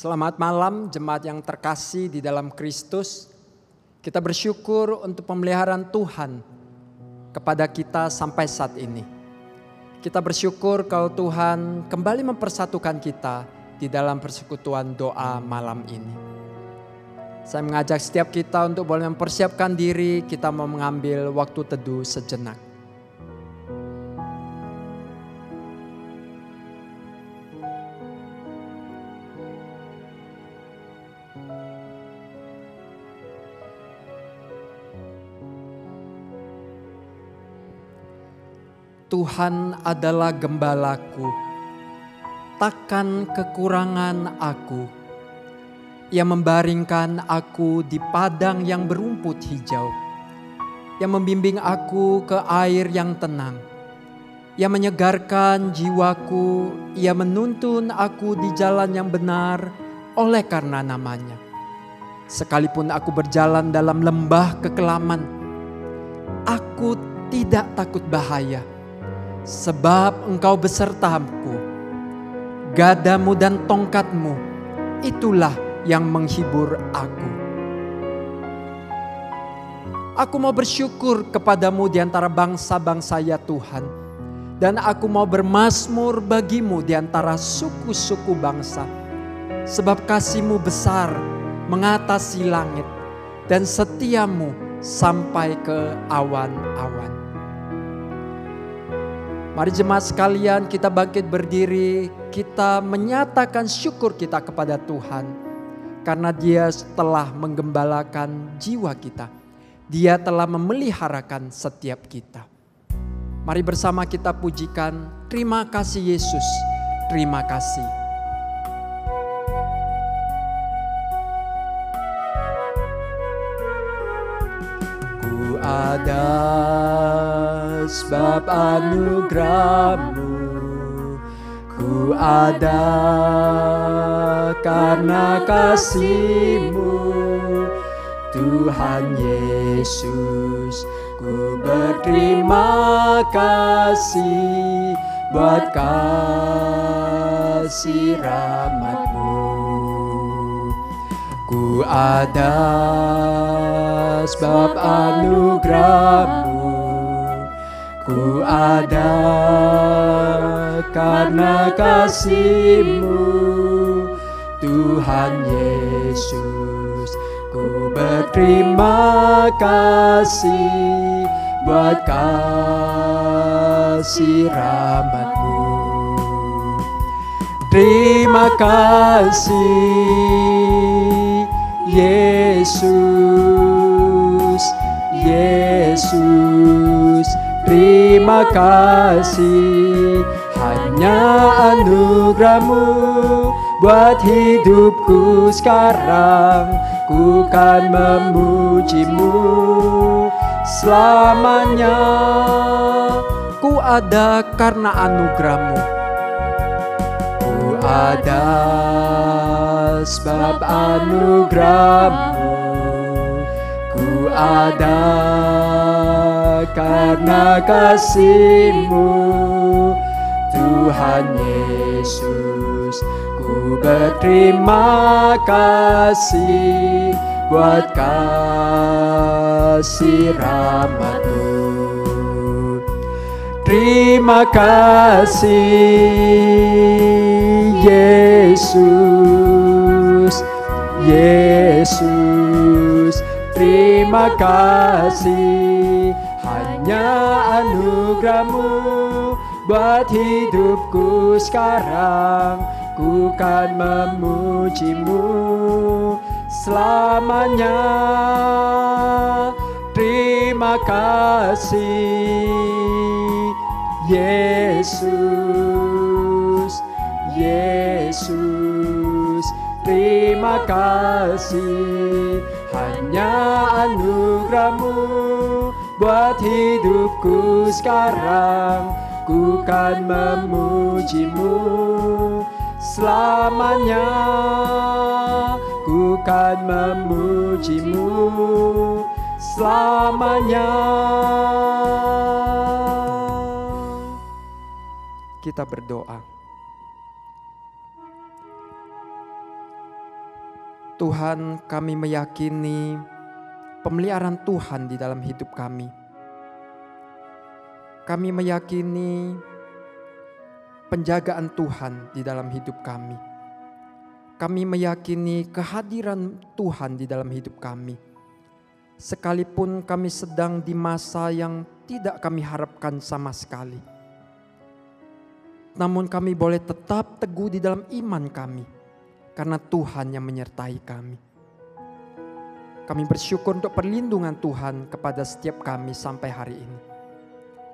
Selamat malam jemaat yang terkasih di dalam Kristus. Kita bersyukur untuk pemeliharaan Tuhan kepada kita sampai saat ini. Kita bersyukur kalau Tuhan kembali mempersatukan kita di dalam persekutuan doa malam ini. Saya mengajak setiap kita untuk boleh mempersiapkan diri, kita mau mengambil waktu teduh sejenak. Tuhan adalah gembalaku, takkan kekurangan aku. Ia membaringkan aku di padang yang berumput hijau. Ia membimbing aku ke air yang tenang. Ia menyegarkan jiwaku, ia menuntun aku di jalan yang benar oleh karena namanya. Sekalipun aku berjalan dalam lembah kekelaman, aku tidak takut bahaya. Sebab engkau besertaku, gadamu dan tongkatmu, itulah yang menghibur aku. Aku mau bersyukur kepadamu di antara bangsa-bangsa ya Tuhan. Dan aku mau bermazmur bagimu di antara suku-suku bangsa. Sebab kasih-Mu besar mengatasi langit dan setiamu sampai ke awan-awan. Mari jemaat sekalian kita bangkit berdiri, kita menyatakan syukur kita kepada Tuhan. Karena Dia telah menggembalakan jiwa kita. Dia telah memeliharakan setiap kita. Mari bersama kita pujikan, terima kasih Yesus, terima kasih. Ku ada sebab anugerah-Mu, ku ada karena kasih-Mu, Tuhan Yesus. Ku berterima kasih buat kasih rahmat-Mu. Ku ada sebab anugerah-Mu, ku ada karena kasih-Mu, Tuhan Yesus. Ku berterima kasih buat kasih rahmat-Mu. Terima kasih Yesus, Yesus. Terima kasih, hanya anugerah-Mu buat hidupku sekarang. Ku kan memuji-Mu selamanya. Ku ada karena anugerah-Mu. Ku ada sebab anugerah-Mu. Ku ada karena kasih-Mu, Tuhan Yesus. Ku berterima kasih buat kasih rahmat-Mu. Terima kasih Yesus, Yesus. Terima kasih, hanya anugerah-Mu buat hidupku sekarang. Ku kan memuji-Mu selamanya. Terima kasih Yesus, Yesus. Terima kasih, hanya anugerah-Mu buat hidupku sekarang. Ku kan memuji-Mu selamanya. Ku kan memuji-Mu selamanya. Kita berdoa. Tuhan, kami meyakini pemeliharaan Tuhan di dalam hidup kami. Kami meyakini penjagaan Tuhan di dalam hidup kami. Kami meyakini kehadiran Tuhan di dalam hidup kami. Sekalipun kami sedang di masa yang tidak kami harapkan sama sekali. Namun kami boleh tetap teguh di dalam iman kami. Karena Tuhan yang menyertai kami. Kami bersyukur untuk perlindungan Tuhan kepada setiap kami sampai hari ini.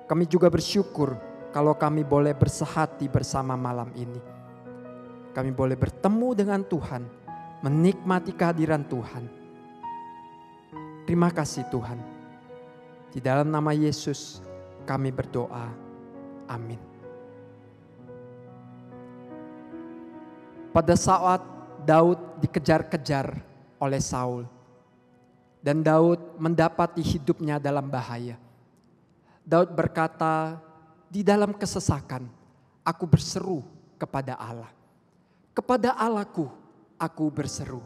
Kami juga bersyukur kalau kami boleh bersehati bersama malam ini. Kami boleh bertemu dengan Tuhan, menikmati kehadiran Tuhan. Terima kasih Tuhan. Di dalam nama Yesus kami berdoa. Amin. Pada saat Daud dikejar-kejar oleh Saul dan Daud mendapati hidupnya dalam bahaya. Daud berkata, di dalam kesesakan aku berseru kepada Allah. Kepada Allahku aku berseru.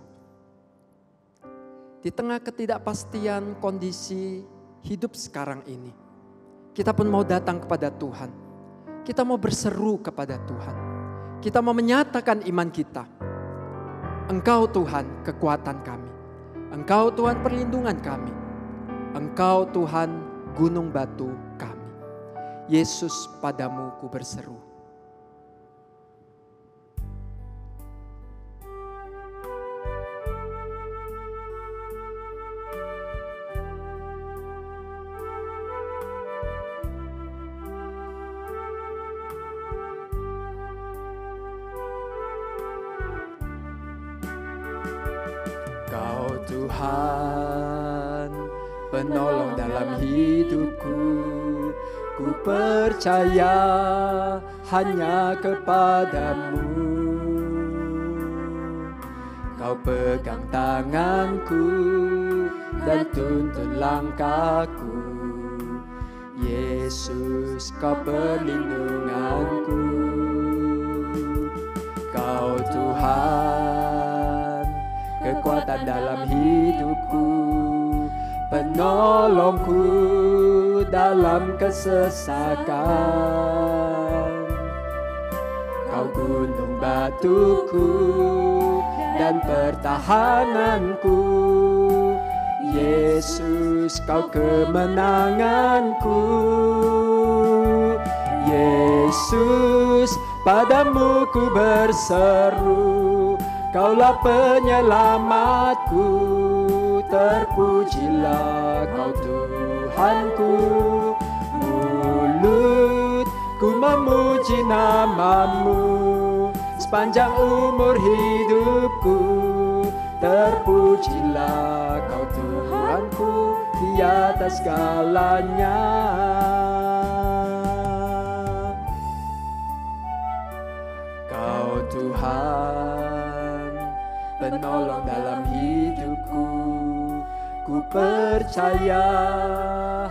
Di tengah ketidakpastian kondisi hidup sekarang ini, kita pun mau datang kepada Tuhan. Kita mau berseru kepada Tuhan. Kita mau menyatakan iman kita. Engkau Tuhan kekuatan kami. Engkau Tuhan perlindungan kami. Engkau Tuhan gunung batu kami. Yesus, padamu ku berseru. Kau Tuhan, penolong dalam hidupku, ku percaya hanya kepadamu. Kau pegang tanganku dan tuntun langkahku. Yesus, kau perlindunganku. Kau Tuhan, kekuatan dalam hidupku, penolongku dalam kesesakan. Kau gunung batuku dan pertahananku. Yesus, kau kemenanganku. Yesus, padamu ku berseru. Kaulah penyelamatku, terpujilah kau Tuhanku. Mulutku memuji namamu, sepanjang umur hidupku. Terpujilah kau Tuhanku, di atas segalanya. Kau Tuhan, penolong dalam hidupku, ku percaya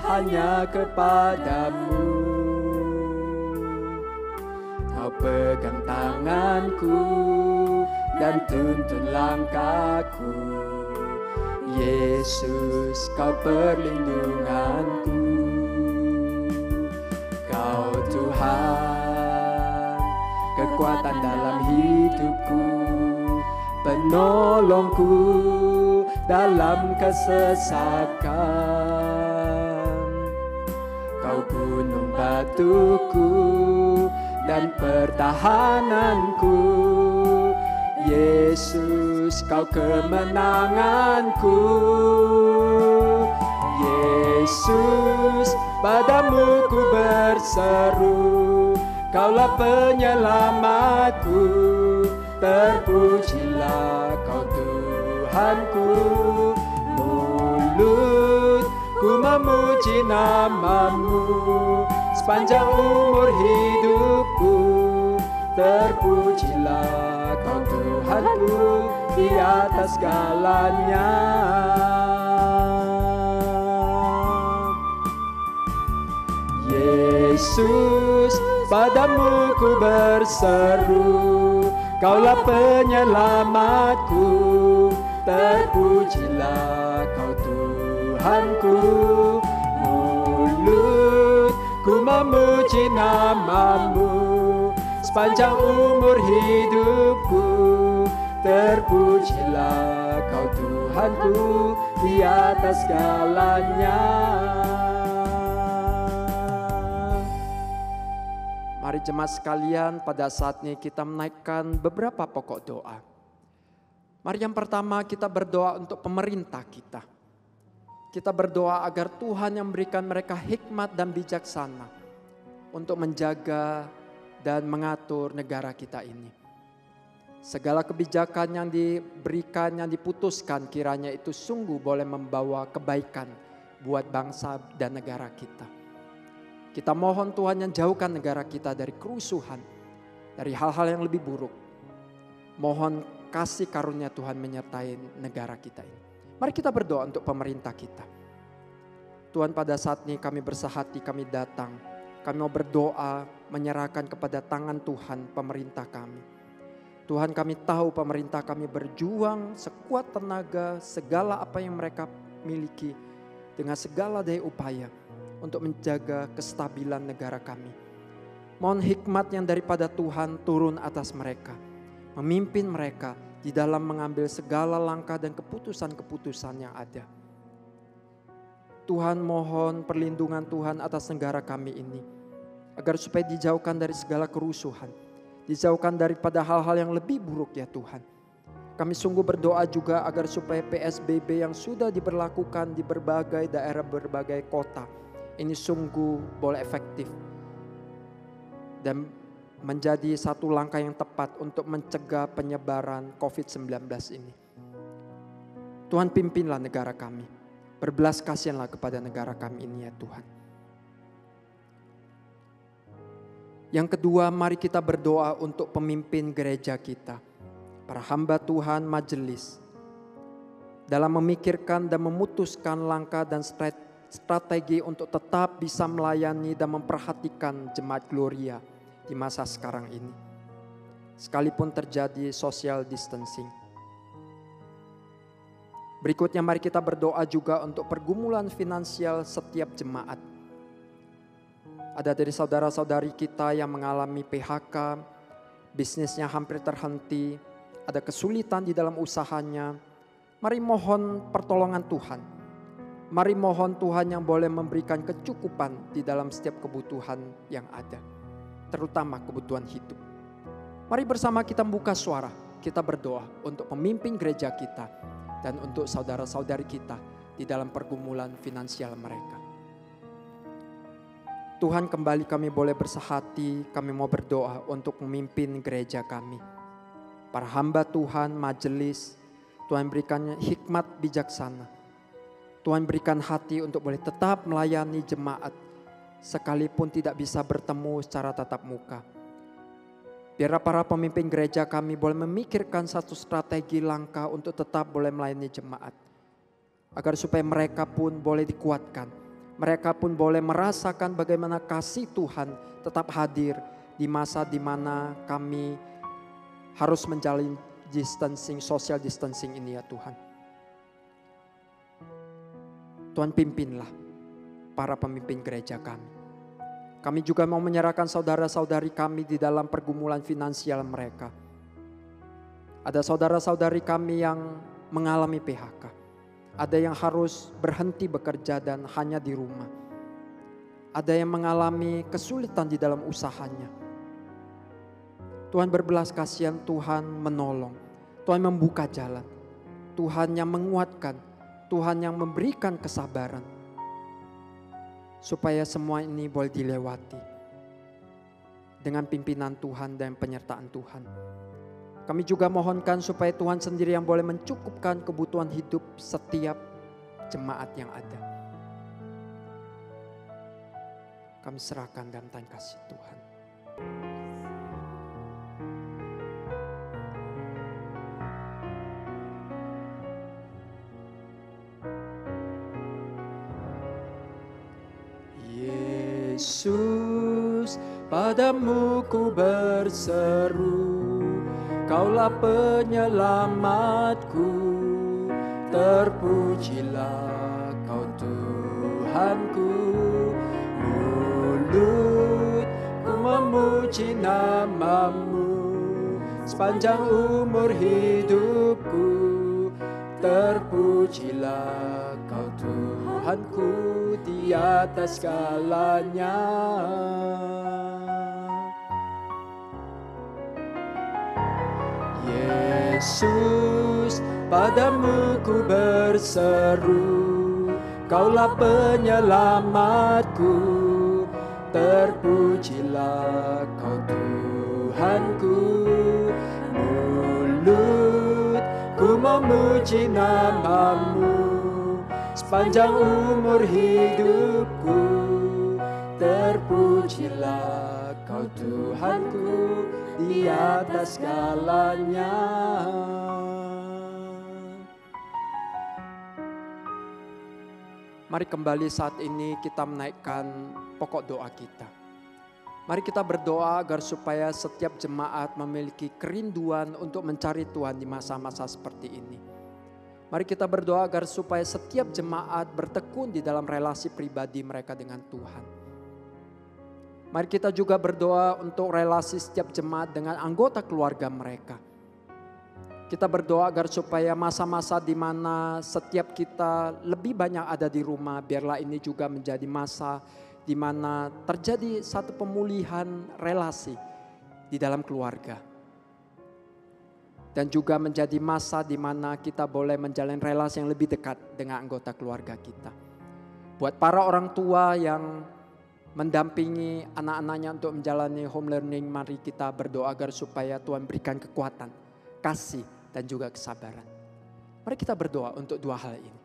hanya kepadamu. Kau pegang tanganku dan tuntun langkahku. Yesus, kau perlindunganku. Kau Tuhan, kekuatan dalam hidupku, penolongku dalam kesesakan. Kau gunung batuku dan pertahananku. Yesus, kau kemenanganku. Yesus, padamu ku berseru. Kaulah penyelamatku. Terpujilah kau Tuhanku. Mulutku memuji namamu, sepanjang umur hidupku. Terpujilah kau Tuhanku, di atas segalanya. Yesus, padamu ku berseru. Kaulah penyelamatku. terpujilah Kau Tuhanku. Mulutku memuji nama-Mu sepanjang umur hidupku. Terpujilah Kau Tuhanku di atas segalanya. Mari jemaat sekalian, pada saat ini kita menaikkan beberapa pokok doa. Mari yang pertama kita berdoa untuk pemerintah kita. Kita berdoa agar Tuhan yang memberikan mereka hikmat dan bijaksana untuk menjaga dan mengatur negara kita ini. Segala kebijakan yang diberikan, yang diputuskan, kiranya itu sungguh boleh membawa kebaikan buat bangsa dan negara kita. Kita mohon Tuhan yang jauhkan negara kita dari kerusuhan, dari hal-hal yang lebih buruk. Mohon kasih karunia Tuhan menyertai negara kita ini. Mari kita berdoa untuk pemerintah kita. Tuhan, pada saat ini kami bersahati, kami datang. Kami mau berdoa menyerahkan kepada tangan Tuhan pemerintah kami. Tuhan, kami tahu pemerintah kami berjuang sekuat tenaga, segala apa yang mereka miliki dengan segala daya upaya untuk menjaga kestabilan negara kami. Mohon hikmat yang daripada Tuhan turun atas mereka, memimpin mereka di dalam mengambil segala langkah dan keputusan-keputusan yang ada. Tuhan, mohon perlindungan Tuhan atas negara kami ini, agar supaya dijauhkan dari segala kerusuhan, dijauhkan daripada hal-hal yang lebih buruk ya Tuhan. Kami sungguh berdoa juga agar supaya PSBB yang sudah diberlakukan di berbagai daerah, berbagai kota, ini sungguh boleh efektif dan menjadi satu langkah yang tepat untuk mencegah penyebaran COVID-19 ini. Tuhan, pimpinlah negara kami. Berbelas kasihanlah kepada negara kami ini ya Tuhan. Yang kedua, mari kita berdoa untuk pemimpin gereja kita. Para hamba Tuhan, majelis. Dalam memikirkan dan memutuskan langkah dan strategi untuk tetap bisa melayani dan memperhatikan jemaat Gloria di masa sekarang ini. Sekalipun terjadi social distancing. Berikutnya mari kita berdoa juga untuk pergumulan finansial setiap jemaat. Ada dari saudara-saudari kita yang mengalami PHK, bisnisnya hampir terhenti, ada kesulitan di dalam usahanya. Mari mohon pertolongan Tuhan. Mari mohon Tuhan yang boleh memberikan kecukupan di dalam setiap kebutuhan yang ada, terutama kebutuhan hidup. Mari bersama kita membuka suara, kita berdoa untuk pemimpin gereja kita dan untuk saudara-saudari kita di dalam pergumulan finansial mereka. Tuhan, kembali kami boleh bersahati, kami mau berdoa untuk memimpin gereja kami. Para hamba Tuhan, majelis, Tuhan berikan hikmat bijaksana. Tuhan berikan hati untuk boleh tetap melayani jemaat sekalipun tidak bisa bertemu secara tatap muka. Biar para pemimpin gereja kami boleh memikirkan satu strategi langkah untuk tetap boleh melayani jemaat. Agar supaya mereka pun boleh dikuatkan. Mereka pun boleh merasakan bagaimana kasih Tuhan tetap hadir di masa di mana kami harus menjalin distancing, social distancing ini ya Tuhan. Tuhan, pimpinlah para pemimpin gereja kami. Kami juga mau menyerahkan saudara-saudari kami di dalam pergumulan finansial mereka. Ada saudara-saudari kami yang mengalami PHK. Ada yang harus berhenti bekerja dan hanya di rumah. Ada yang mengalami kesulitan di dalam usahanya. Tuhan berbelas kasihan, Tuhan menolong. Tuhan membuka jalan. Tuhan yang menguatkan. Tuhan yang memberikan kesabaran. Supaya semua ini boleh dilewati. Dengan pimpinan Tuhan dan penyertaan Tuhan. Kami juga mohonkan supaya Tuhan sendiri yang boleh mencukupkan kebutuhan hidup setiap jemaat yang ada. Kami serahkan dalam tangan kasih Tuhan. Yesus, padamu ku berseru, Kaulah penyelamatku, Terpujilah Kau Tuhanku, mulutku memuji nama-Mu sepanjang umur hidupku. Terpujilah Kau Tuhanku di atas segalanya. Yesus, padamu ku berseru, Kaulah penyelamatku. Terpujilah Kau Tuhanku, mulutku memuji nama-Mu sepanjang umur hidupku. Terpujilah Kau Tuhanku di atas segalanya. Mari kembali saat ini kita menaikkan pokok doa kita. Mari kita berdoa agar supaya setiap jemaat memiliki kerinduan untuk mencari Tuhan di masa-masa seperti ini. Mari kita berdoa agar supaya setiap jemaat bertekun di dalam relasi pribadi mereka dengan Tuhan. Mari kita juga berdoa untuk relasi setiap jemaat dengan anggota keluarga mereka. Kita berdoa agar supaya masa-masa di mana setiap kita lebih banyak ada di rumah, biarlah ini juga menjadi masa di mana terjadi satu pemulihan relasi di dalam keluarga. Dan juga menjadi masa di mana kita boleh menjalin relasi yang lebih dekat dengan anggota keluarga kita. Buat para orang tua yang mendampingi anak-anaknya untuk menjalani home learning, mari kita berdoa agar supaya Tuhan berikan kekuatan, kasih, dan juga kesabaran. Mari kita berdoa untuk dua hal ini.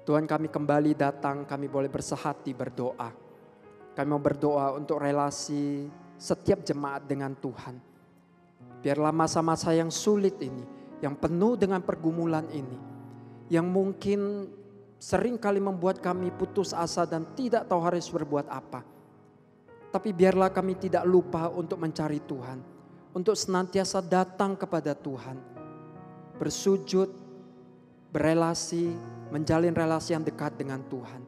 Tuhan, kami kembali datang, kami boleh bersehati berdoa. Kami mau berdoa untuk relasi setiap jemaat dengan Tuhan. Biarlah masa-masa yang sulit ini, yang penuh dengan pergumulan ini, yang mungkin sering kali membuat kami putus asa dan tidak tahu harus berbuat apa. Tapi biarlah kami tidak lupa untuk mencari Tuhan, untuk senantiasa datang kepada Tuhan, bersujud, berelasi, menjalin relasi yang dekat dengan Tuhan.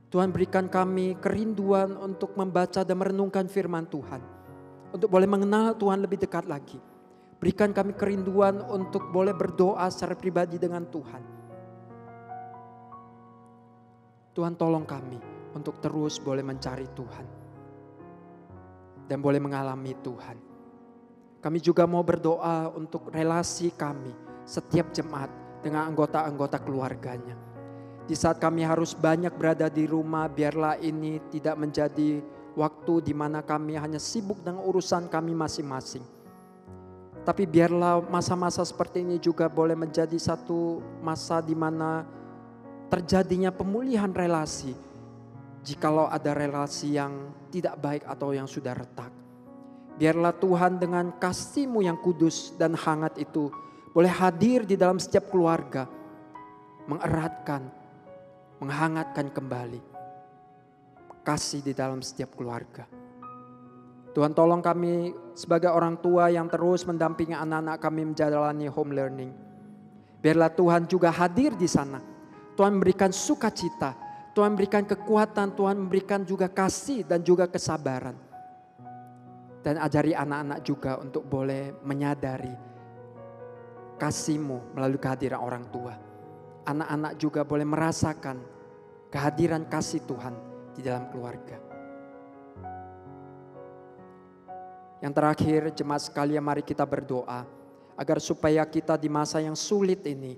Tuhan, berikan kami kerinduan untuk membaca dan merenungkan firman Tuhan, untuk boleh mengenal Tuhan lebih dekat lagi. Berikan kami kerinduan untuk boleh berdoa secara pribadi dengan Tuhan. Tuhan, tolong kami untuk terus boleh mencari Tuhan dan boleh mengalami Tuhan. Kami juga mau berdoa untuk relasi kami, setiap jemaat dengan anggota-anggota keluarganya. Di saat kami harus banyak berada di rumah, biarlah ini tidak menjadi waktu di mana kami hanya sibuk dengan urusan kami masing-masing. Tapi biarlah masa-masa seperti ini juga boleh menjadi satu masa di mana terjadinya pemulihan relasi. Jikalau ada relasi yang tidak baik atau yang sudah retak. Biarlah Tuhan dengan kasih-Mu yang kudus dan hangat itu boleh hadir di dalam setiap keluarga. Mengeratkan, menghangatkan kembali kasih di dalam setiap keluarga. Tuhan, tolong kami sebagai orang tua yang terus mendampingi anak-anak kami menjalani home learning. Biarlah Tuhan juga hadir di sana. Tuhan memberikan sukacita, Tuhan memberikan kekuatan, Tuhan memberikan juga kasih dan juga kesabaran. Dan ajari anak-anak juga untuk boleh menyadari kasih-Mu melalui kehadiran orang tua. Anak-anak juga boleh merasakan kehadiran kasih Tuhan di dalam keluarga. Yang terakhir, jemaat sekalian, mari kita berdoa agar supaya kita di masa yang sulit ini,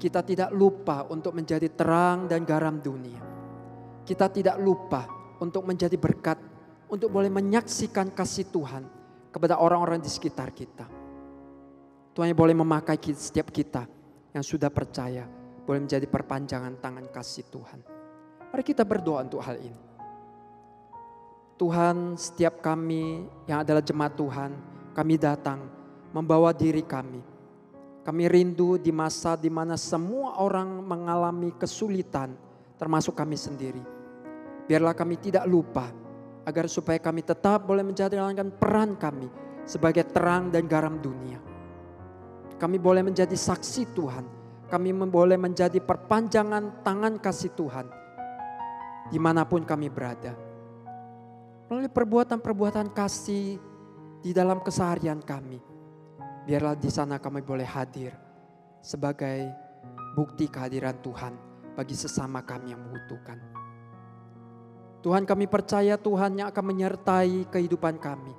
kita tidak lupa untuk menjadi terang dan garam dunia. Kita tidak lupa untuk menjadi berkat, untuk boleh menyaksikan kasih Tuhan kepada orang-orang di sekitar kita. Tuhan yang boleh memakai setiap kita yang sudah percaya, boleh menjadi perpanjangan tangan kasih Tuhan. Mari kita berdoa untuk hal ini. Tuhan, setiap kami yang adalah jemaat Tuhan, kami datang membawa diri kami. Kami rindu di masa di mana semua orang mengalami kesulitan, termasuk kami sendiri. Biarlah kami tidak lupa, agar supaya kami tetap boleh menjalankan peran kami sebagai terang dan garam dunia. Kami boleh menjadi saksi Tuhan. kami boleh menjadi perpanjangan tangan kasih Tuhan dimanapun kami berada. Melalui perbuatan-perbuatan kasih di dalam keseharian kami. Biarlah di sana kami boleh hadir sebagai bukti kehadiran Tuhan bagi sesama kami yang membutuhkan. Tuhan, kami percaya Tuhan yang akan menyertai kehidupan kami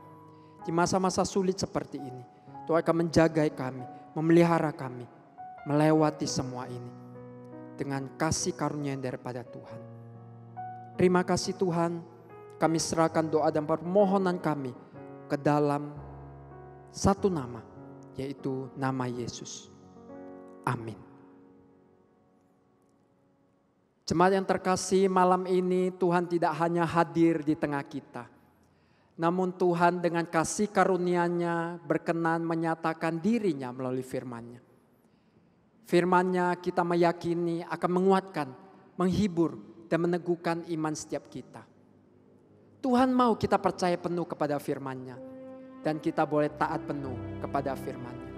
di masa-masa sulit seperti ini. Tuhan akan menjaga kami, memelihara kami, melewati semua ini dengan kasih karunia yang daripada Tuhan. Terima kasih Tuhan, kami serahkan doa dan permohonan kami ke dalam satu nama, yaitu nama Yesus. Amin. Jemaat yang terkasih, malam ini Tuhan tidak hanya hadir di tengah kita, namun Tuhan dengan kasih karunia-Nya berkenan menyatakan dirinya melalui firman-Nya. Firman-Nya kita meyakini akan menguatkan, menghibur, dan meneguhkan iman setiap kita. Tuhan mau kita percaya penuh kepada firman-Nya, dan kita boleh taat penuh kepada firman-Nya.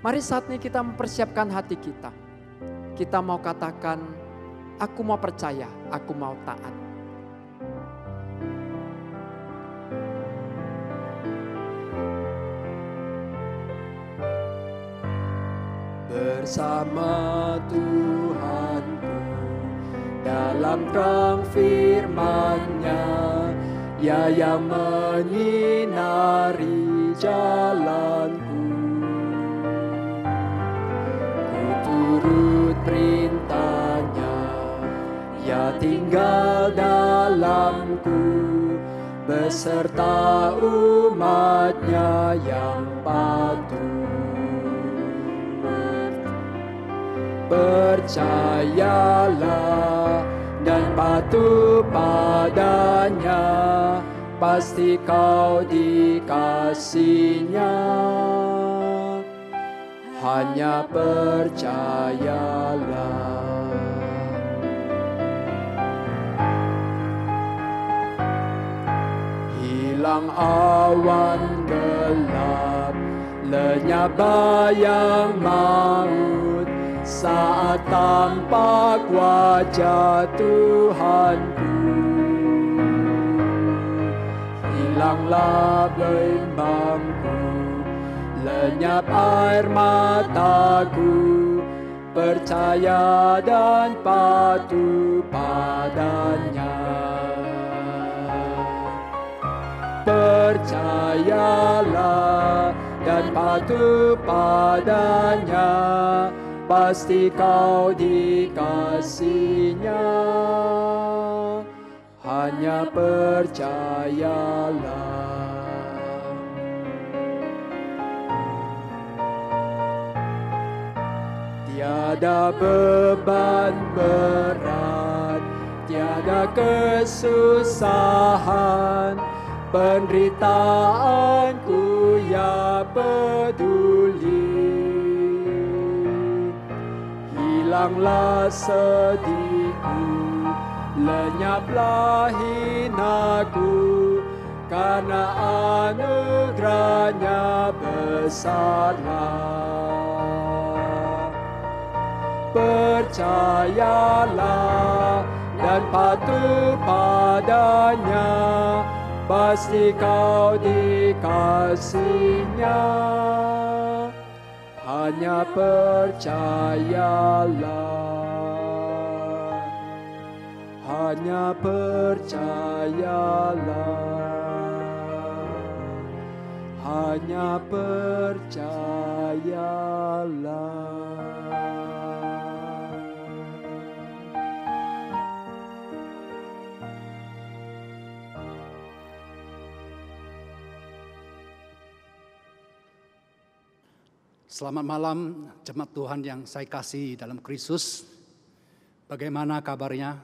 Mari saat ini kita mempersiapkan hati kita. Kita mau katakan, aku mau percaya, aku mau taat. Bersama Tuhanku dalam terang firman-Nya, Ia yang menyinari jalanku. Ku turut perintah-Nya, Ia tinggal dalamku, beserta umat-Nya yang patuh. Percayalah dan patuh padanya, pasti kau dikasihinya. Hanya percayalah. Hilang awan gelap, lenyap bayang maut, saat tampak wajah Tuhanku. Hilanglah bimbangku, lenyap air mataku, percaya dan patuh padanya. Percayalah dan patuh padanya, pasti kau dikasihinya. Hanya percayalah. Tiada beban berat, tiada kesusahan, penderitaanku ya peduli. Hilanglah sedihku, lenyaplah hinaku, karena anugerah-Nya besarlah. Percayalah dan patuh padanya, pasti kau dikasihinya. Hanya percayalah. Hanya percayalah. Hanya percayalah. Selamat malam jemaat Tuhan yang saya kasih dalam Kristus. Bagaimana kabarnya?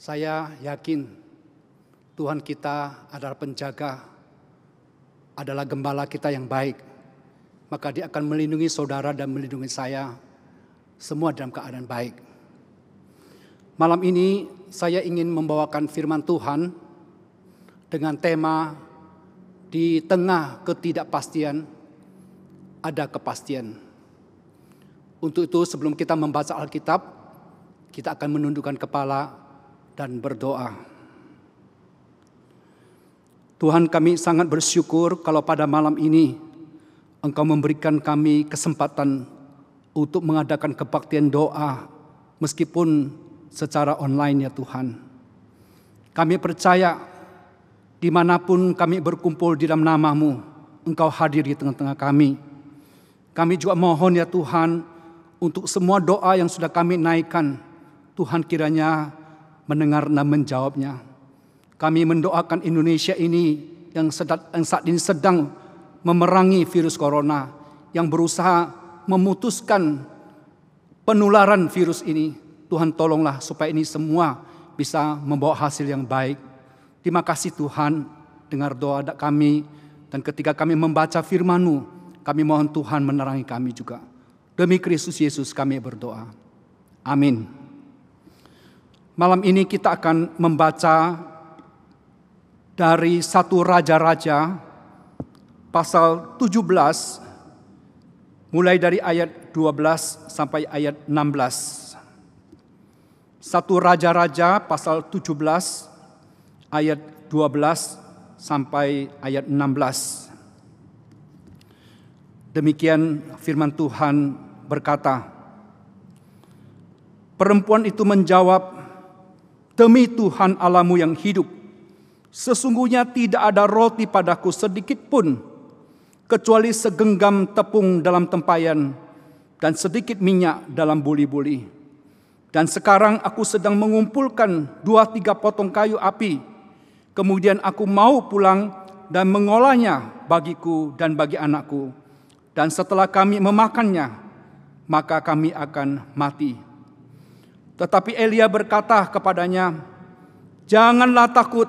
Saya yakin Tuhan kita adalah penjaga, adalah gembala kita yang baik. Maka Dia akan melindungi saudara dan melindungi saya, semua dalam keadaan baik. Malam ini saya ingin membawakan firman Tuhan dengan tema di tengah ketidakpastian ada kepastian. Untuk itu sebelum kita membaca Alkitab, kita akan menundukkan kepala dan berdoa. Tuhan, kami sangat bersyukur kalau pada malam ini Engkau memberikan kami kesempatan untuk mengadakan kebaktian doa meskipun secara online ya Tuhan. Kami percaya dimanapun kami berkumpul di dalam nama-Mu, Engkau hadir di tengah-tengah kami. Kami juga mohon ya Tuhan, untuk semua doa yang sudah kami naikkan, Tuhan kiranya mendengar dan menjawabnya. Kami mendoakan Indonesia ini yang saat ini sedang memerangi virus corona, yang berusaha memutuskan penularan virus ini. Tuhan tolonglah supaya ini semua bisa membawa hasil yang baik. Terima kasih Tuhan, dengar doa kami, dan ketika kami membaca firman-Mu, kami mohon Tuhan menerangi kami juga. Demi Kristus Yesus kami berdoa. Amin. Malam ini kita akan membaca dari 1 Raja-Raja pasal 17 mulai dari ayat 12 sampai ayat 16. 1 Raja-Raja pasal 17 ayat 12 sampai ayat 16. Demikian firman Tuhan berkata, perempuan itu menjawab, demi Tuhan Allahmu yang hidup, sesungguhnya tidak ada roti padaku sedikit pun, kecuali segenggam tepung dalam tempayan dan sedikit minyak dalam buli-buli. Dan sekarang aku sedang mengumpulkan 2-3 potong kayu api, kemudian aku mau pulang dan mengolahnya bagiku dan bagi anakku. Dan setelah kami memakannya, maka kami akan mati. Tetapi Elia berkata kepadanya, janganlah takut,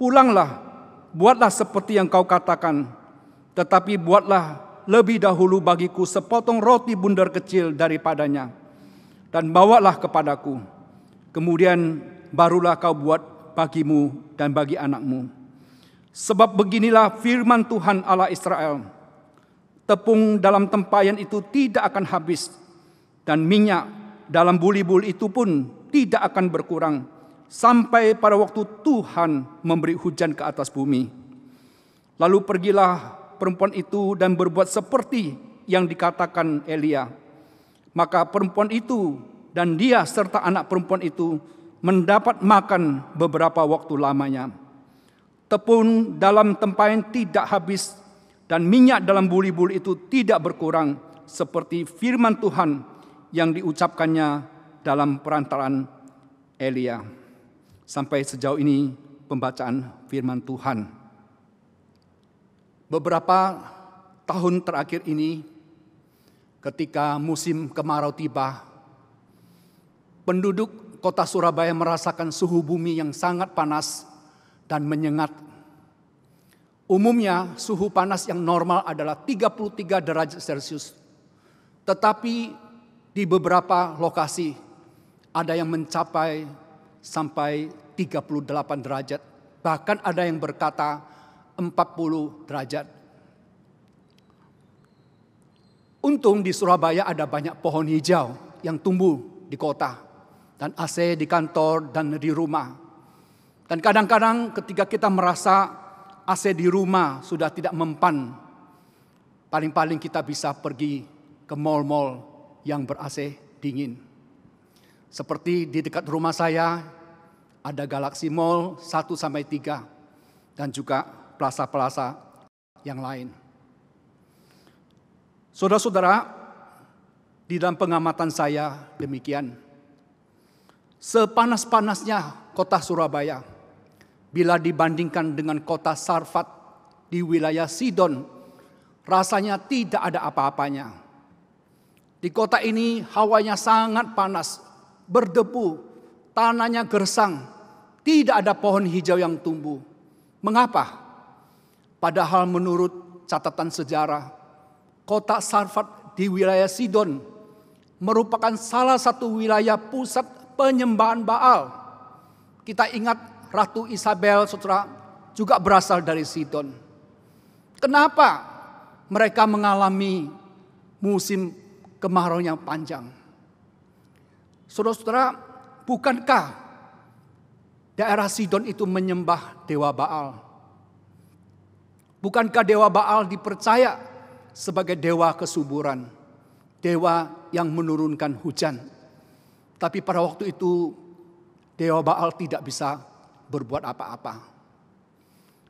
pulanglah, buatlah seperti yang kau katakan. Tetapi buatlah lebih dahulu bagiku sepotong roti bundar kecil daripadanya, dan bawalah kepadaku. Kemudian barulah kau buat bagimu dan bagi anakmu. Sebab beginilah firman Tuhan Allah Israel, tepung dalam tempayan itu tidak akan habis, dan minyak dalam buli-buli itu pun tidak akan berkurang, sampai pada waktu Tuhan memberi hujan ke atas bumi. Lalu pergilah perempuan itu dan berbuat seperti yang dikatakan Elia. Maka perempuan itu dan dia serta anak perempuan itu mendapat makan beberapa waktu lamanya. Tepung dalam tempayan tidak habis, dan minyak dalam buli-buli itu tidak berkurang, seperti firman Tuhan yang diucapkannya dalam perantaraan Elia. Sampai sejauh ini pembacaan firman Tuhan. Beberapa tahun terakhir ini, ketika musim kemarau tiba, penduduk kota Surabaya merasakan suhu bumi yang sangat panas dan menyengat. Umumnya suhu panas yang normal adalah 33 derajat Celcius. Tetapi di beberapa lokasi ada yang mencapai sampai 38 derajat. Bahkan ada yang berkata 40 derajat. Untung di Surabaya ada banyak pohon hijau yang tumbuh di kota. Dan AC di kantor dan di rumah. Dan kadang-kadang ketika kita merasa AC di rumah sudah tidak mempan, paling-paling kita bisa pergi ke mal-mal yang ber-AC dingin. Seperti di dekat rumah saya ada Galaxy Mall 1-3 dan juga plaza-plaza yang lain. Saudara-saudara, di dalam pengamatan saya demikian. Sepanas-panasnya kota Surabaya, bila dibandingkan dengan kota Sarfat di wilayah Sidon, rasanya tidak ada apa-apanya. Di kota ini hawanya sangat panas, berdebu, tanahnya gersang, tidak ada pohon hijau yang tumbuh. Mengapa? Padahal menurut catatan sejarah, kota Sarfat di wilayah Sidon merupakan salah satu wilayah pusat penyembahan Baal. Kita ingat Ratu Isabel, saudara, juga berasal dari Sidon. Kenapa mereka mengalami musim kemarau yang panjang. Saudara-saudara, bukankah daerah Sidon itu menyembah dewa Baal? Bukankah dewa Baal dipercaya sebagai dewa kesuburan, dewa yang menurunkan hujan? Tapi pada waktu itu dewa Baal tidak bisa berbuat apa-apa.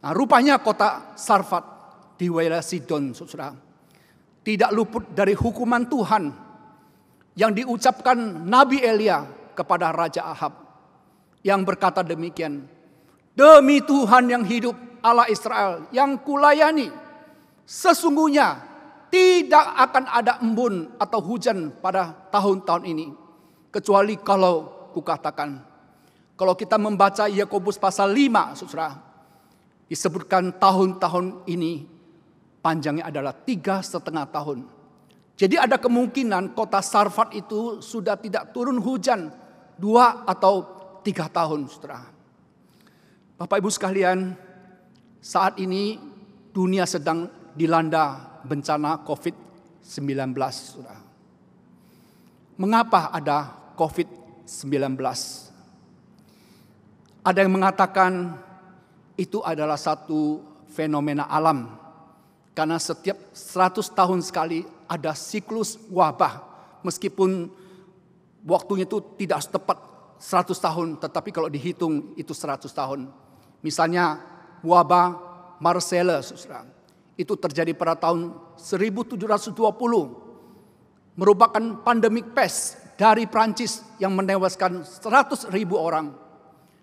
Nah, rupanya kota Sarfat di wilayah Sidon, saudara, tidak luput dari hukuman Tuhan yang diucapkan Nabi Elia kepada Raja Ahab, yang berkata demikian, "Demi Tuhan yang hidup, Allah Israel yang kulayani, sesungguhnya tidak akan ada embun atau hujan pada tahun-tahun ini, kecuali kalau kukatakan." Kalau kita membaca Yakobus pasal 5, saudara, disebutkan tahun-tahun ini panjangnya adalah 3,5 tahun. Jadi ada kemungkinan kota Sarfat itu sudah tidak turun hujan 2 atau 3 tahun, saudara. Bapak Ibu sekalian, saat ini dunia sedang dilanda bencana COVID-19, saudara. Mengapa ada COVID-19? Ada yang mengatakan itu adalah satu fenomena alam. Karena setiap 100 tahun sekali ada siklus wabah. Meskipun waktunya itu tidak tepat 100 tahun. Tetapi kalau dihitung itu 100 tahun. Misalnya wabah Marseille, saudara, itu terjadi pada tahun 1720. Merupakan pandemik pes dari Prancis yang menewaskan 100.000 orang.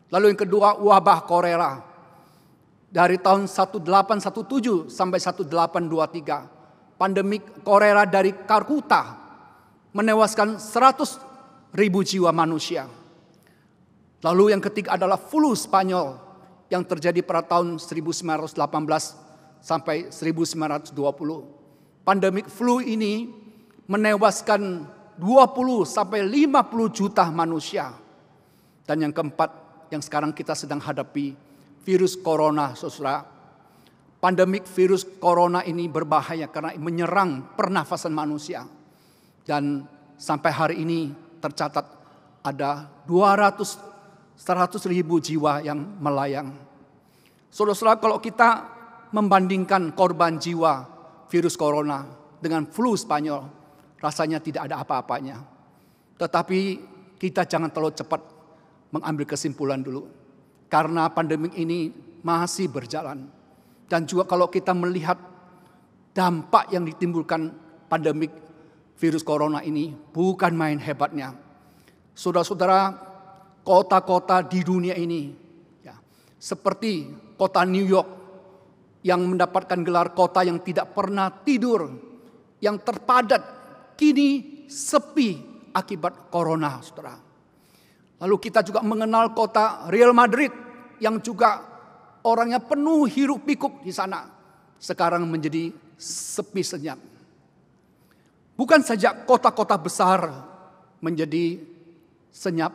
Lalu yang kedua wabah kolera dari tahun 1817 sampai 1823. Pandemik kolera dari Kalkuta menewaskan 100.000 jiwa manusia. Lalu yang ketiga adalah flu Spanyol yang terjadi pada tahun 1918 sampai 1920. Pandemik flu ini menewaskan 20 sampai 50 juta manusia. Dan yang keempat, yang sekarang kita sedang hadapi, virus corona, saudara. Pandemik virus corona ini berbahaya karena menyerang pernafasan manusia. Dan sampai hari ini tercatat ada 100.000 jiwa yang melayang. Saudara-saudara, kalau kita membandingkan korban jiwa virus corona dengan flu Spanyol, rasanya tidak ada apa-apanya. Tetapi kita jangan terlalu cepat mengambil kesimpulan dulu. Karena pandemik ini masih berjalan. Dan juga kalau kita melihat dampak yang ditimbulkan pandemik virus corona ini bukan main hebatnya. Saudara-saudara, kota-kota di dunia ini, ya, seperti kota New York yang mendapatkan gelar kota yang tidak pernah tidur, yang terpadat, kini sepi akibat corona, saudara. Lalu kita juga mengenal kota Real Madrid yang juga orangnya penuh hiruk pikuk di sana. Sekarang menjadi sepi senyap. Bukan saja kota-kota besar menjadi senyap,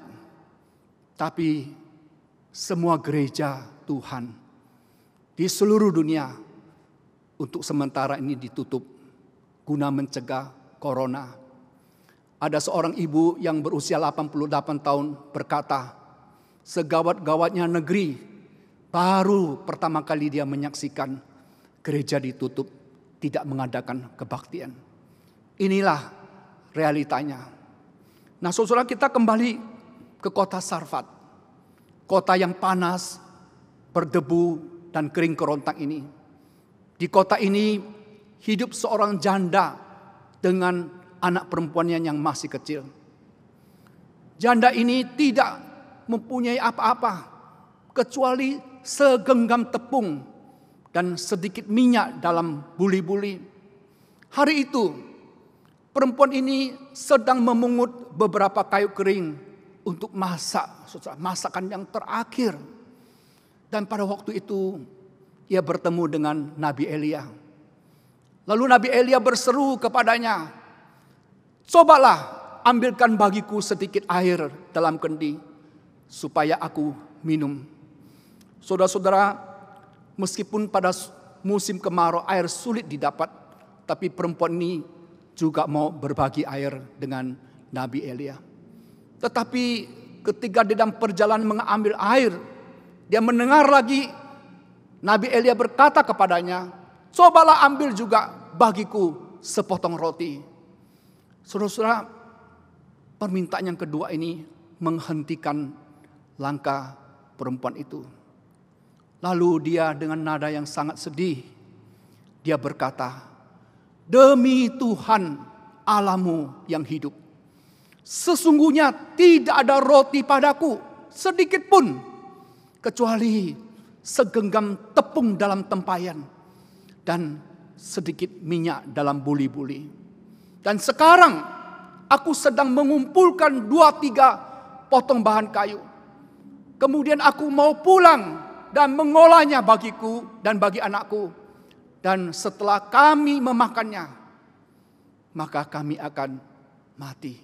tapi semua gereja Tuhan di seluruh dunia untuk sementara ini ditutup guna mencegah corona. Ada seorang ibu yang berusia 88 tahun berkata, segawat-gawatnya negeri, baru pertama kali dia menyaksikan gereja ditutup, tidak mengadakan kebaktian. Inilah realitanya. Nah, saudara, kita kembali ke kota Sarfat. Kota yang panas, berdebu, dan kering kerontang ini. Di kota ini hidup seorang janda dengan anak perempuannya yang masih kecil. Janda ini tidak mempunyai apa-apa kecuali segenggam tepung dan sedikit minyak dalam buli-buli. Hari itu perempuan ini sedang memungut beberapa kayu kering untuk masak, masakan yang terakhir. Dan pada waktu itu ia bertemu dengan Nabi Elia. Lalu Nabi Elia berseru kepadanya, "Cobalah ambilkan bagiku sedikit air dalam kendi supaya aku minum." Saudara-saudara, meskipun pada musim kemarau air sulit didapat, tapi perempuan ini juga mau berbagi air dengan Nabi Elia. Tetapi ketika di dalam perjalanan mengambil air, dia mendengar lagi Nabi Elia berkata kepadanya, "Cobalah ambil juga bagiku sepotong roti." Saudara-saudara, permintaan yang kedua ini menghentikan langkah perempuan itu. Lalu dia dengan nada yang sangat sedih, dia berkata, "Demi Tuhan Allahmu yang hidup, sesungguhnya tidak ada roti padaku sedikit pun, kecuali segenggam tepung dalam tempayan dan sedikit minyak dalam buli-buli. Dan sekarang aku sedang mengumpulkan 2-3 potong bahan kayu. Kemudian aku mau pulang dan mengolahnya bagiku dan bagi anakku. Dan setelah kami memakannya, maka kami akan mati."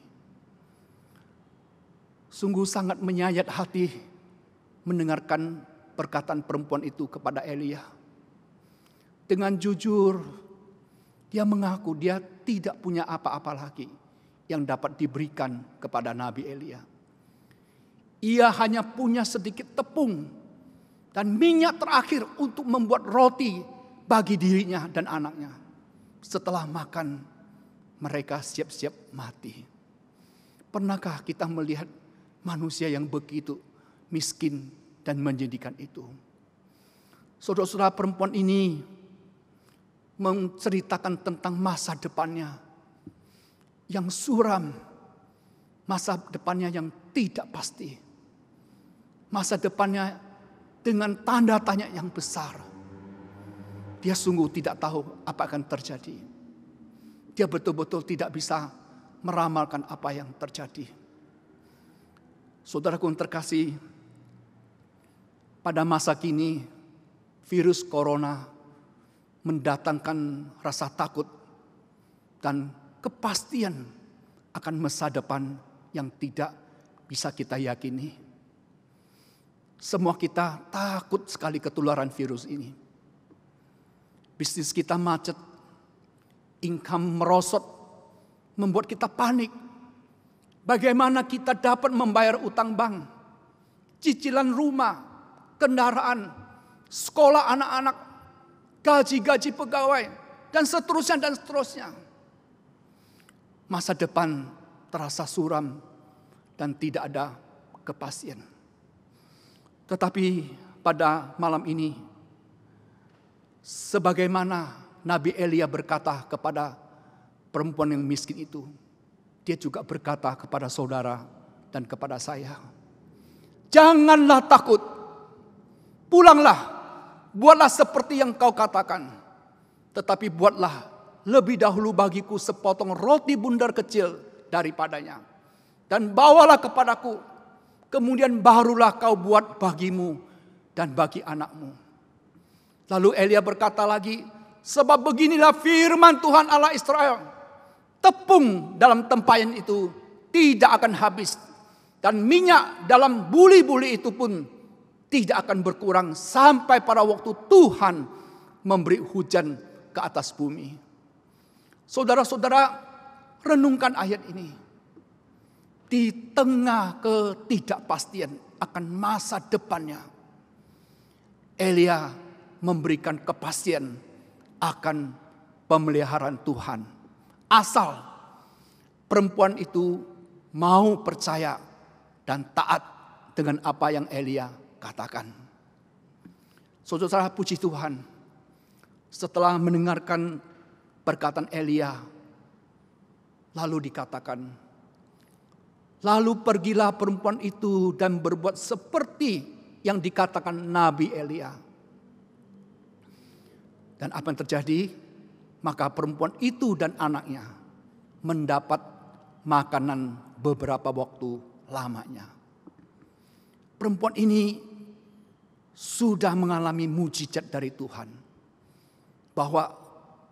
Sungguh sangat menyayat hati mendengarkan perkataan perempuan itu kepada Elia. Dengan jujur, dia mengaku dia tidak punya apa-apa lagi yang dapat diberikan kepada Nabi Elia. Ia hanya punya sedikit tepung dan minyak terakhir untuk membuat roti bagi dirinya dan anaknya. Setelah makan, mereka siap-siap mati. Pernahkah kita melihat manusia yang begitu miskin dan menyedihkan itu? Saudara-saudara, perempuan ini menceritakan tentang masa depannya yang suram, masa depannya yang tidak pasti. Masa depannya dengan tanda tanya yang besar. Dia sungguh tidak tahu apa akan terjadi. Dia betul-betul tidak bisa meramalkan apa yang terjadi. Saudaraku yang terkasih, pada masa kini virus corona mendatangkan rasa takut dan kepastian akan masa depan yang tidak bisa kita yakini. Semua kita takut sekali ketularan virus ini. Bisnis kita macet, income merosot, membuat kita panik. Bagaimana kita dapat membayar utang bank, cicilan rumah, kendaraan, sekolah anak-anak, gaji-gaji pegawai, dan seterusnya. Masa depan terasa suram dan tidak ada kepastian. Tetapi pada malam ini, sebagaimana Nabi Elia berkata kepada perempuan yang miskin itu, dia juga berkata kepada saudara dan kepada saya, "Janganlah takut, pulanglah, buatlah seperti yang kau katakan. Tetapi buatlah lebih dahulu bagiku sepotong roti bundar kecil daripadanya. Dan bawalah kepadaku. Kemudian barulah kau buat bagimu dan bagi anakmu." Lalu Elia berkata lagi, "Sebab beginilah firman Tuhan Allah Israel. Tepung dalam tempayan itu tidak akan habis. Dan minyak dalam buli-buli itu pun tidak akan berkurang sampai pada waktu Tuhan memberi hujan ke atas bumi." Saudara-saudara, renungkan ayat ini. Di tengah ketidakpastian akan masa depannya, Elia memberikan kepastian akan pemeliharaan Tuhan. Asal perempuan itu mau percaya dan taat dengan apa yang Elia katakan. Saudara, puji Tuhan, setelah mendengarkan perkataan Elia, lalu dikatakan, lalu pergilah perempuan itu dan berbuat seperti yang dikatakan Nabi Elia. Dan apa yang terjadi? Maka perempuan itu dan anaknya mendapat makanan beberapa waktu lamanya. Perempuan ini sudah mengalami mujizat dari Tuhan. Bahwa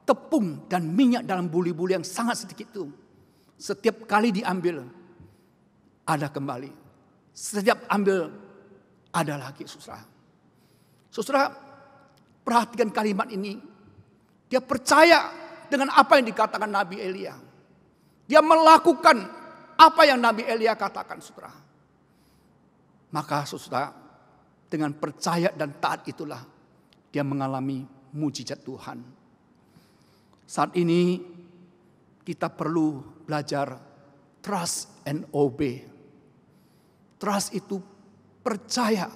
tepung dan minyak dalam buli-buli yang sangat sedikit itu, setiap kali diambil, ada kembali. Setiap ambil, ada lagi, saudara. Saudara, perhatikan kalimat ini. Dia percaya dengan apa yang dikatakan Nabi Elia. Dia melakukan apa yang Nabi Elia katakan, saudara. Maka saudara, dengan percaya dan taat itulah dia mengalami mujizat Tuhan. Saat ini kita perlu belajar trust and obey. Trust itu percaya,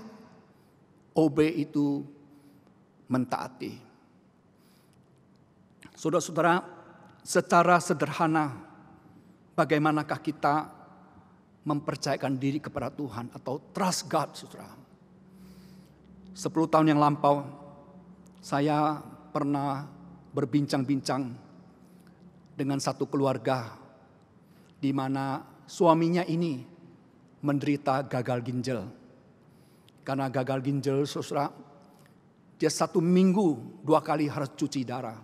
obey itu mentaati. Saudara-saudara, secara sederhana, bagaimanakah kita mempercayakan diri kepada Tuhan atau trust God, saudara? 10 tahun yang lampau, saya pernah berbincang-bincang dengan satu keluarga di mana suaminya ini menderita gagal ginjal. Karena gagal ginjal, saudara, dia 1 minggu 2 kali harus cuci darah.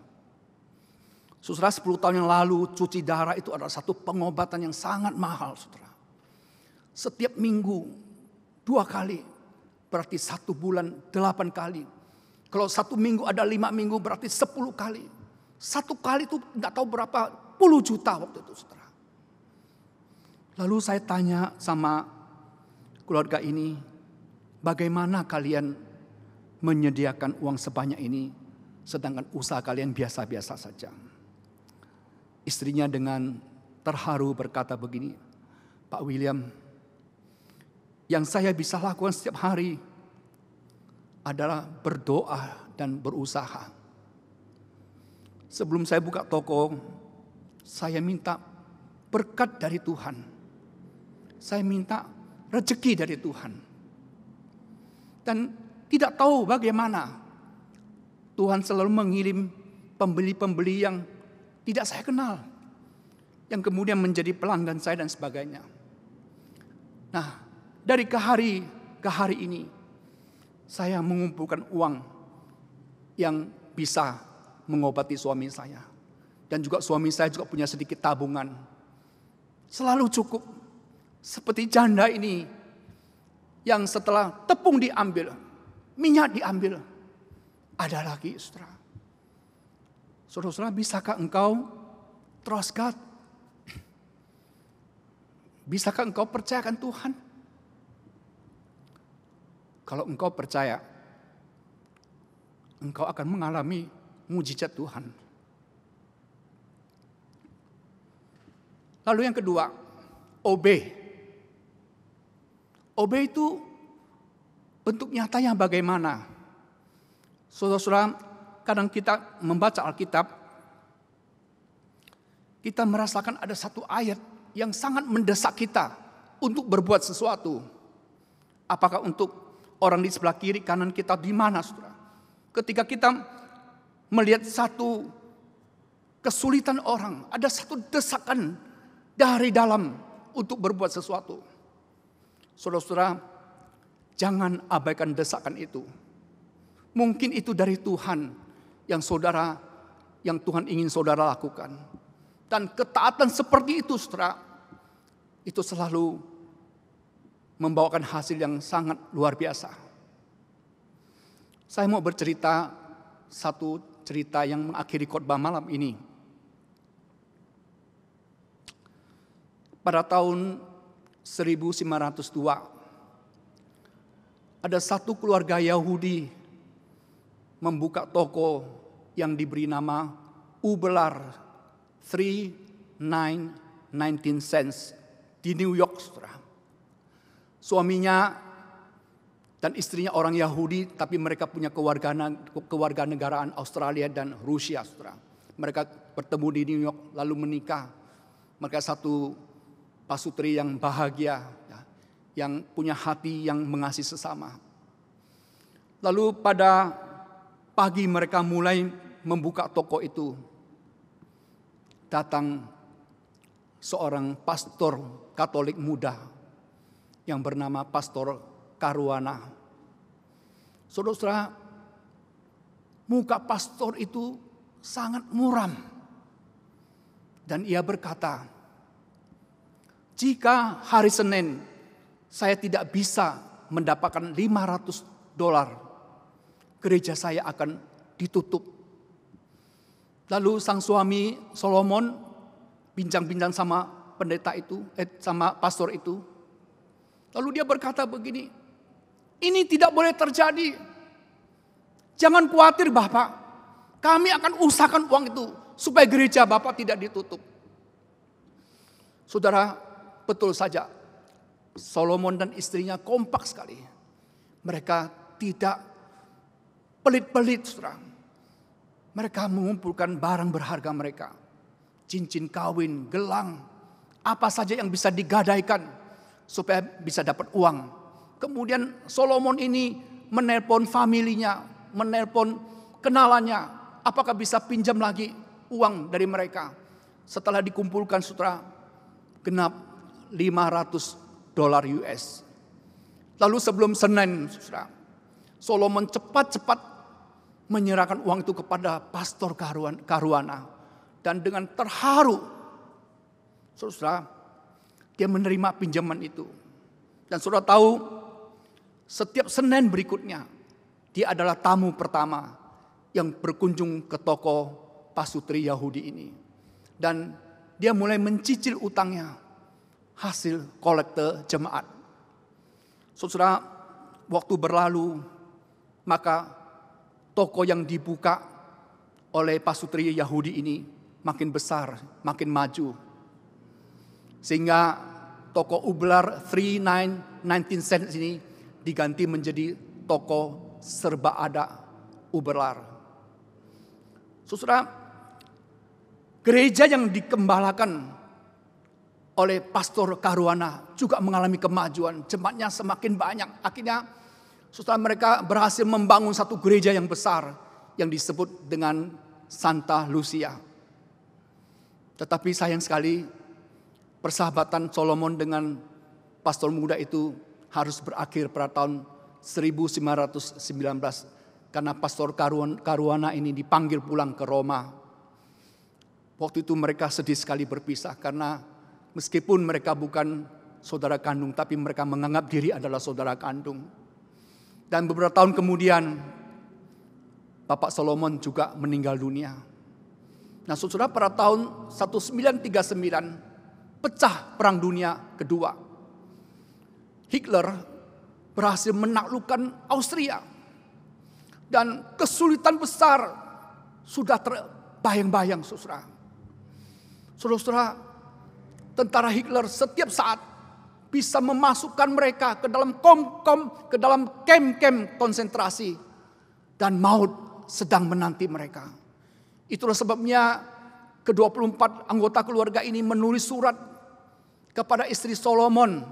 Saudara, 10 tahun yang lalu cuci darah itu adalah satu pengobatan yang sangat mahal, saudara. Setiap minggu 2 kali, berarti 1 bulan 8 kali. Kalau 1 minggu ada 5 minggu berarti 10 kali. 1 kali itu nggak tahu berapa puluh juta waktu itu, saudara. Lalu saya tanya sama keluarga ini, bagaimana kalian menyediakan uang sebanyak ini, sedangkan usaha kalian biasa-biasa saja. Istrinya dengan terharu berkata begini, Pak William, yang saya bisa lakukan setiap hari adalah berdoa dan berusaha. Sebelum saya buka toko, saya minta berkat dari Tuhan. Saya minta rezeki dari Tuhan. Dan tidak tahu bagaimana Tuhan selalu mengirim pembeli-pembeli yang tidak saya kenal, yang kemudian menjadi pelanggan saya dan sebagainya. Nah, dari ke hari ini, saya mengumpulkan uang yang bisa mengobati suami saya. Dan juga suami saya juga punya sedikit tabungan. Selalu cukup. Seperti janda ini, yang setelah tepung diambil, minyak diambil, ada lagi, saudara. Saudara-saudara, bisakah engkau trust God? Bisakah engkau percayakan Tuhan? Kalau engkau percaya, engkau akan mengalami mujizat Tuhan. Lalu yang kedua, obey. Obey itu bentuk nyatanya bagaimana? Saudara-saudara, kadang kita membaca Alkitab, kita merasakan ada satu ayat yang sangat mendesak kita untuk berbuat sesuatu. Apakah untuk orang di sebelah kiri, kanan kita, di mana, saudara? Ketika kita melihat satu kesulitan orang, ada satu desakan dari dalam untuk berbuat sesuatu. Saudara-saudara, jangan abaikan desakan itu. Mungkin itu dari Tuhan yang Tuhan ingin saudara lakukan. Dan ketaatan seperti itu, saudara, itu selalu membawakan hasil yang sangat luar biasa. Saya mau bercerita satu cerita yang mengakhiri khotbah malam ini. Pada tahun 1902, ada satu keluarga Yahudi membuka toko yang diberi nama Ubelar 3919 cents di New York, saudara. Suaminya dan istrinya orang Yahudi, tapi mereka punya kewarganegaraan Australia dan Rusia, saudara. Mereka bertemu di New York lalu menikah. Mereka satu pasutri yang bahagia, ya, yang punya hati yang mengasihi sesama. Lalu pada pagi mereka mulai membuka toko itu. Datang seorang pastor Katolik muda yang bernama Pastor Caruana. Saudara-saudara, muka pastor itu sangat muram. Dan ia berkata, jika hari Senin saya tidak bisa mendapatkan $500, gereja saya akan ditutup. Lalu sang suami Solomon bincang-bincang sama pendeta itu, sama pastor itu. Lalu dia berkata begini, ini tidak boleh terjadi. Jangan khawatir Bapak, kami akan usahakan uang itu supaya gereja Bapak tidak ditutup. Saudara, betul saja, Solomon dan istrinya kompak sekali. Mereka tidak pelit-pelit, saudara. Mereka mengumpulkan barang berharga mereka. Cincin kawin, gelang, apa saja yang bisa digadaikan supaya bisa dapat uang. Kemudian Solomon ini menelpon familinya, menelpon kenalannya, apakah bisa pinjam lagi uang dari mereka. Setelah dikumpulkan, saudara, genap $500 US. Lalu sebelum Senin, saudara, Solomon cepat-cepat menyerahkan uang itu kepada pastor Karuana. Dan dengan terharu, saudara, dia menerima pinjaman itu. Dan saudara tahu, setiap Senin berikutnya, dia adalah tamu pertama yang berkunjung ke toko pasutri Yahudi ini. Dan dia mulai mencicil utangnya, hasil kolekte jemaat. Saudara, waktu berlalu, maka toko yang dibuka oleh pasutri Yahudi ini makin besar, makin maju. Sehingga toko Ublar 19 cents ini diganti menjadi toko serba ada Ublar. Saudara, gereja yang dikembalakan oleh pastor Karuana juga mengalami kemajuan. Jemaatnya semakin banyak. Akhirnya saudara, mereka berhasil membangun satu gereja yang besar yang disebut dengan Santa Lucia. Tetapi sayang sekali, persahabatan Solomon dengan pastor muda itu harus berakhir pada tahun 1919 karena pastor Karuana ini dipanggil pulang ke Roma. Waktu itu mereka sedih sekali berpisah karena meskipun mereka bukan saudara kandung, tapi mereka menganggap diri adalah saudara kandung. Dan beberapa tahun kemudian Bapak Solomon juga meninggal dunia. Nah, saudara, pada tahun 1939 pecah Perang Dunia Kedua. Hitler berhasil menaklukkan Austria. Dan kesulitan besar sudah terbayang-bayang, saudara. Saudara, tentara Hitler setiap saat bisa memasukkan mereka ke dalam ke dalam kem-kem konsentrasi. Dan maut sedang menanti mereka. Itulah sebabnya ke-24 anggota keluarga ini menulis surat kepada istri Solomon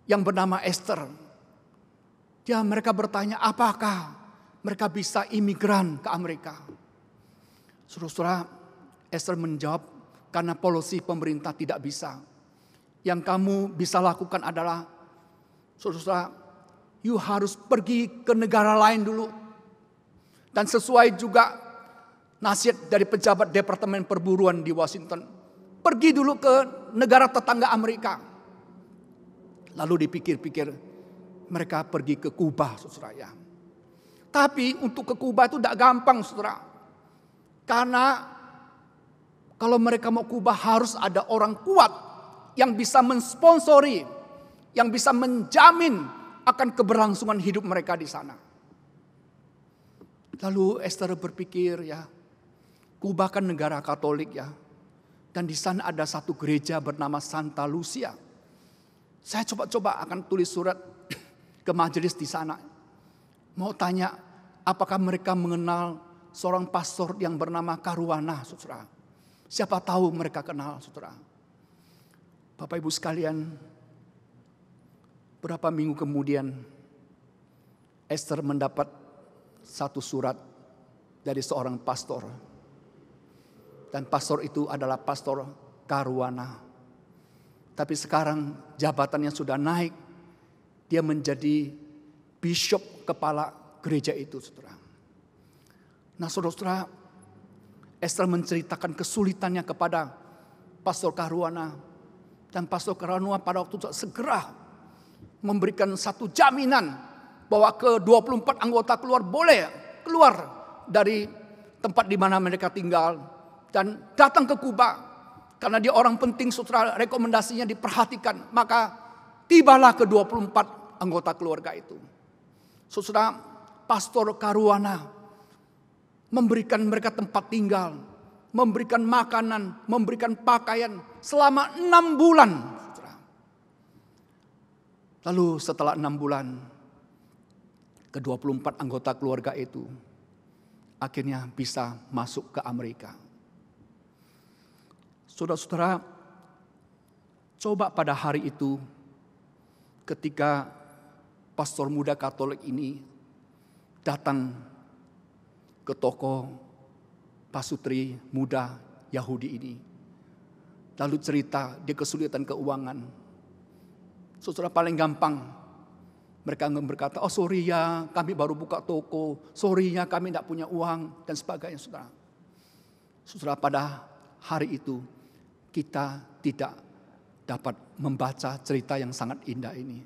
yang bernama Esther. Mereka bertanya, apakah mereka bisa imigran ke Amerika? Saudara, Esther menjawab, karena polisi pemerintah tidak bisa. Yang kamu bisa lakukan adalah, saudara, you harus pergi ke negara lain dulu. Dan sesuai juga nasihat dari pejabat Departemen Perburuan di Washington, pergi dulu ke negara tetangga Amerika. Lalu dipikir-pikir, mereka pergi ke Kuba, saudara ya. Tapi untuk ke Kuba itu tidak gampang, saudara. Karena kalau mereka mau Kuba harus ada orang kuat yang bisa mensponsori, yang bisa menjamin akan keberlangsungan hidup mereka di sana. Lalu Esther berpikir, ya, Kuba kan negara Katolik ya. Dan di sana ada satu gereja bernama Santa Lucia. Saya coba-coba akan tulis surat ke majelis di sana. Mau tanya, apakah mereka mengenal seorang pastor yang bernama Karuana, saudara? Siapa tahu mereka kenal, saudara. Bapak Ibu sekalian, berapa minggu kemudian Esther mendapat satu surat dari seorang pastor. Dan pastor itu adalah pastor Karuana. Tapi sekarang jabatannya sudah naik. Dia menjadi bishop kepala gereja itu, saudara. Nah, saudara, Esther menceritakan kesulitannya kepada pastor Karuana. Dan pastor Karuana pada waktu itu segera memberikan satu jaminan bahwa ke-24 anggota boleh keluar dari tempat di mana mereka tinggal dan datang ke Kuba. Karena dia orang penting, saudara, rekomendasinya diperhatikan. Maka tibalah ke-24 anggota keluarga itu. Saudara, Pastor Caruana memberikan mereka tempat tinggal, memberikan makanan, memberikan pakaian selama 6 bulan. Lalu setelah 6 bulan, ke-24 anggota keluarga itu akhirnya bisa masuk ke Amerika. Saudara-saudara, coba pada hari itu ketika pastor muda Katolik ini datang ke toko pasutri muda Yahudi ini. Lalu cerita dia kesulitan keuangan. Saudara, paling gampang mereka berkata, oh sorry ya kami baru buka toko, sorry ya kami tidak punya uang dan sebagainya. Saudara, saudara, pada hari itu kita tidak dapat membaca cerita yang sangat indah ini.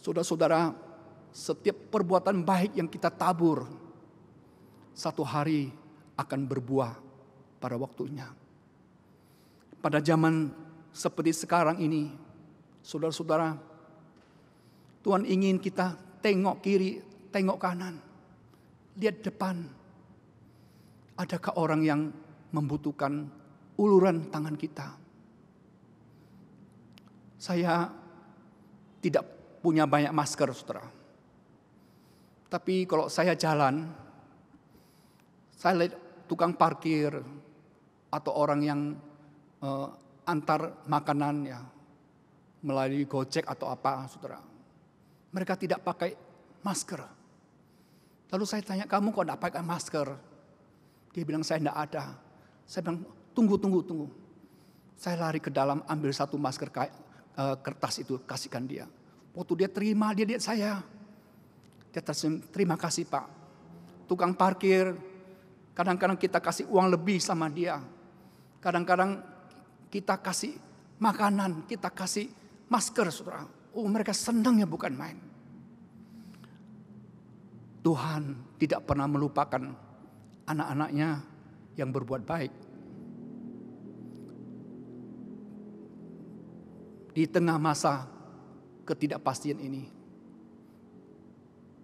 Saudara-saudara, setiap perbuatan baik yang kita tabur satu hari akan berbuah pada waktunya. Pada zaman seperti sekarang ini, saudara-saudara, Tuhan ingin kita tengok kiri, tengok kanan, lihat depan. Adakah orang yang membutuhkan uluran tangan kita? Saya tidak punya banyak masker, saudara. Tapi kalau saya jalan, saya lihat tukang parkir atau orang yang antar makanan ya melalui Gojek atau apa, saudara. Mereka tidak pakai masker. Lalu saya tanya, kamu kok tidak pakai masker? Dia bilang, saya tidak ada. Saya bilang, tunggu. Saya lari ke dalam, ambil satu masker kertas itu, kasihkan dia. Waktu dia terima, dia lihat saya. Dia tersenyum, terima kasih Pak. Tukang parkir, kadang-kadang kita kasih uang lebih sama dia. Kadang-kadang kita kasih makanan, kita kasih masker, saudara. Oh, mereka senangnya bukan main. Tuhan tidak pernah melupakan anak-anaknya yang berbuat baik. Di tengah masa ketidakpastian ini,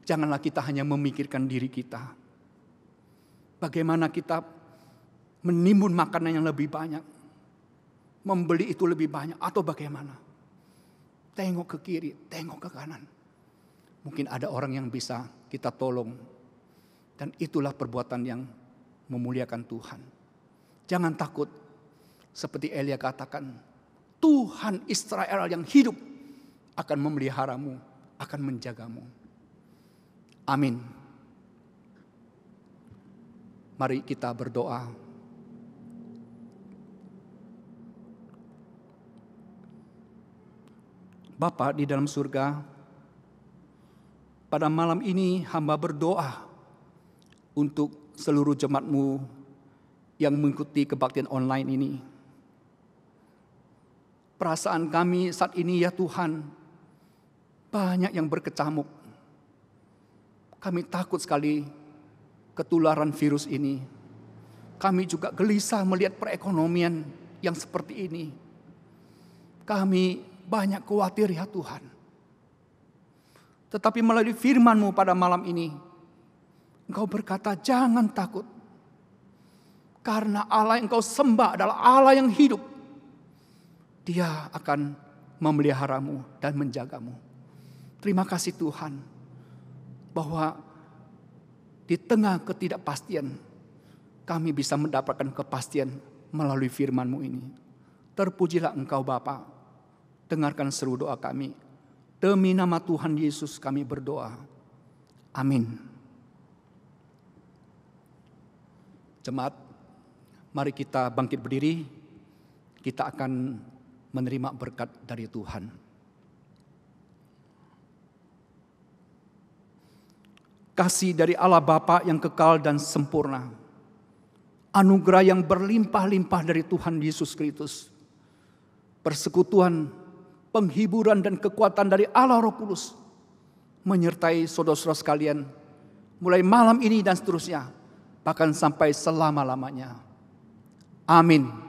janganlah kita hanya memikirkan diri kita. Bagaimana kita menimbun makanan yang lebih banyak, membeli itu lebih banyak, atau bagaimana? Tengok ke kiri, tengok ke kanan. Mungkin ada orang yang bisa kita tolong. Dan itulah perbuatan yang memuliakan Tuhan. Jangan takut. Seperti Elia katakan, Tuhan Israel yang hidup akan memeliharamu, akan menjagamu. Amin. Mari kita berdoa. Bapa di dalam surga, pada malam ini hamba berdoa untuk seluruh jemaat-Mu yang mengikuti kebaktian online ini. Perasaan kami saat ini ya Tuhan, banyak yang berkecamuk. Kami takut sekali ketularan virus ini. Kami juga gelisah melihat perekonomian yang seperti ini. Kami banyak khawatir ya Tuhan. Tetapi melalui firman-Mu pada malam ini, Engkau berkata jangan takut. Karena Allah yang Engkau sembah adalah Allah yang hidup. Dia akan memeliharamu dan menjagamu. Terima kasih Tuhan. Bahwa di tengah ketidakpastian, kami bisa mendapatkan kepastian melalui firman-Mu ini. Terpujilah Engkau Bapa. Dengarkan seru doa kami. Demi nama Tuhan Yesus kami berdoa. Amin. Jemaat, mari kita bangkit berdiri. Kita akan menerima berkat dari Tuhan. Kasih dari Allah Bapa yang kekal dan sempurna. Anugerah yang berlimpah-limpah dari Tuhan Yesus Kristus. Persekutuan, penghiburan dan kekuatan dari Allah Roh Kudus menyertai saudara-saudara sekalian mulai malam ini dan seterusnya, bahkan sampai selama-lamanya. Amin.